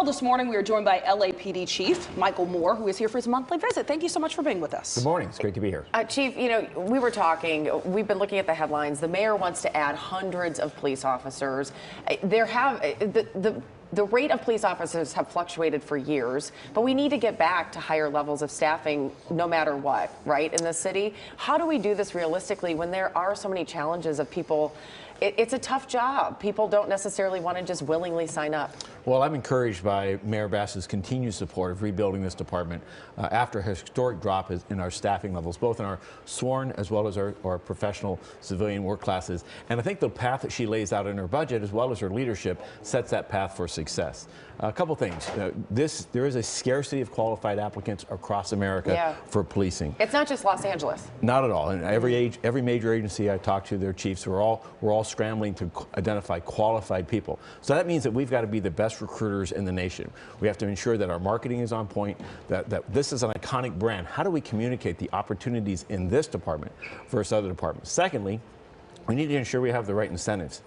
This morning we are joined by LAPD Chief Michael Moore, who is here for his monthly visit. Thank you so much for being with us. Good morning. It's great to be here. Chief, we were talking, we've been looking at the headlines. The mayor wants to add hundreds of police officers. The rate of police officers have fluctuated for years, but we need to get back to higher levels of staffing no matter what, right, in the city. How do we do this realistically when there are so many challenges of people? It's a tough job. People don't necessarily want to just willingly sign up. Well, I'm encouraged by Mayor Bass's continued support of rebuilding this department after a historic drop in our staffing levels, both in our sworn as well as our professional civilian work classes. And I think the path that she lays out in her budget, as well as her leadership, sets that path for success. A couple things. There is a scarcity of qualified applicants across America for policing. It's not just Los Angeles. Not at all. And every major agency I talk to, their chiefs, we're all scrambling to identify qualified people. So that means that we've got to be the best recruiters in the nation. We have to ensure that our marketing is on point, that this is an iconic brand. How do we communicate the opportunities in this department versus other departments? Secondly, we need to ensure we have the right incentives.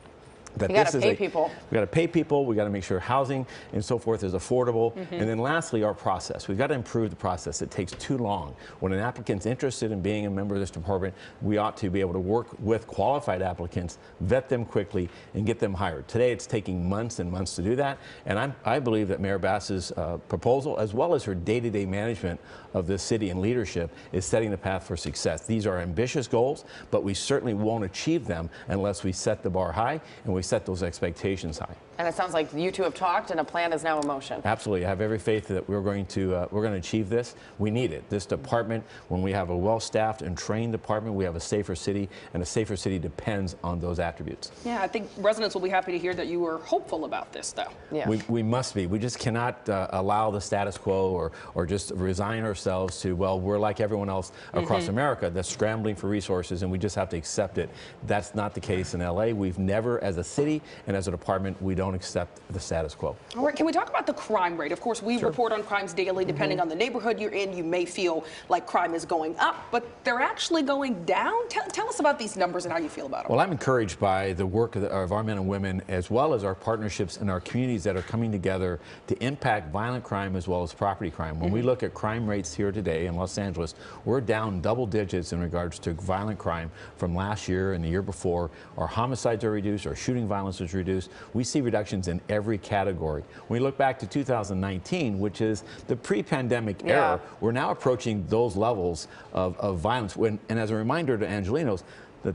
We got to pay people. We got to pay people. We got to make sure housing and so forth is affordable. And then lastly, our process. We've got to improve the process. It takes too long. When an applicant's interested in being a member of this department, we ought to be able to work with qualified applicants, vet them quickly, and get them hired. Today, it's taking months and months to do that. And I believe that Mayor Bass's proposal, as well as her day-to-day management of this city and leadership, is setting the path for success. These are ambitious goals, but we certainly won't achieve them unless we set the bar high and we set those expectations high. And it sounds like you two have talked and a plan is now in motion. Absolutely. I have every faith that we're going to achieve this. We need it. This department, when we have a well-staffed and trained department, we have a safer city, and a safer city depends on those attributes. Yeah, I think residents will be happy to hear that you were hopeful about this, though. Yeah. We must be. We just cannot allow the status quo or just resign ourselves to, well, we're like everyone else across America that's scrambling for resources, and we just have to accept it. That's not the case in LA. We've never, as a city and as a department, we don't accept the status quo. All right, can we talk about the crime rate? Of course, we report on crimes daily. Depending on the neighborhood you're in, you may feel like crime is going up, but they're actually going down. Tell us about these numbers and how you feel about them. Well, I'm encouraged by the work of our men and women, as well as our partnerships in our communities that are coming together to impact violent crime as well as property crime. When we look at crime rates here today in Los Angeles, we're down double digits in regards to violent crime from last year and the year before. Our homicides are reduced, our shooting violence is reduced. We see reductions in every category. When we look back to 2019, which is the pre-pandemic era, we're now approaching those levels of violence. And as a reminder to Angelenos, the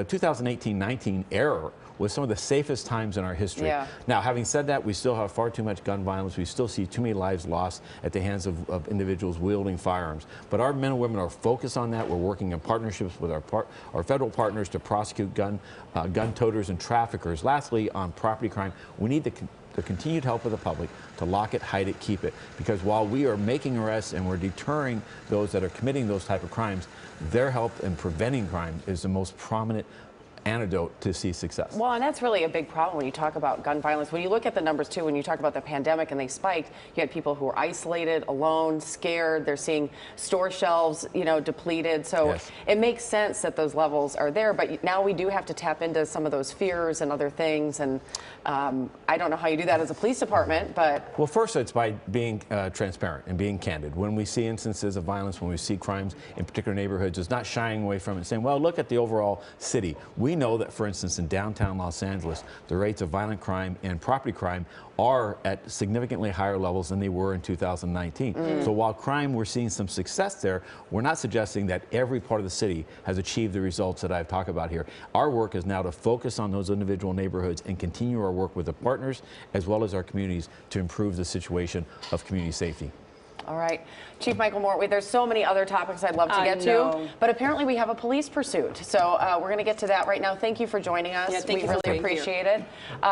2018-19 era was some of the safest times in our history. Now, having said that, we still have far too much gun violence. We still see too many lives lost at the hands of individuals wielding firearms. But our men and women are focused on that. We're working in partnerships with our federal partners to prosecute gun toters and traffickers. Lastly, on property crime, we need the continued help of the public to lock it, hide it, keep it. Because while we are making arrests and we're deterring those that are committing those type of crimes, their help in preventing crime is the most prominent antidote to see success. Well, and that's really a big problem when you talk about gun violence. When you look at the numbers too, when you talk about the pandemic and they spiked, you had people who were isolated, alone, scared. They're seeing store shelves, depleted. So it makes sense that those levels are there. But now we do have to tap into some of those fears and other things. And I don't know how you do that as a police department, but... Well, first, it's by being transparent and being candid. When we see instances of violence, when we see crimes in particular neighborhoods, it's not shying away from it and saying, well, look at the overall city. We know that, for instance, in downtown Los Angeles, the rates of violent crime and property crime are at significantly higher levels than they were in 2019. So while crime, we're seeing some success there, we're not suggesting that every part of the city has achieved the results that I've talked about here. Our work is now to focus on those individual neighborhoods and continue our work with the partners as well as our communities to improve the situation of community safety. All right. Chief Michael Moore, there's so many other topics I'd love to get to, but apparently we have a police pursuit. So we're going to get to that right now. Thank you for joining us. Yeah, we really appreciate it.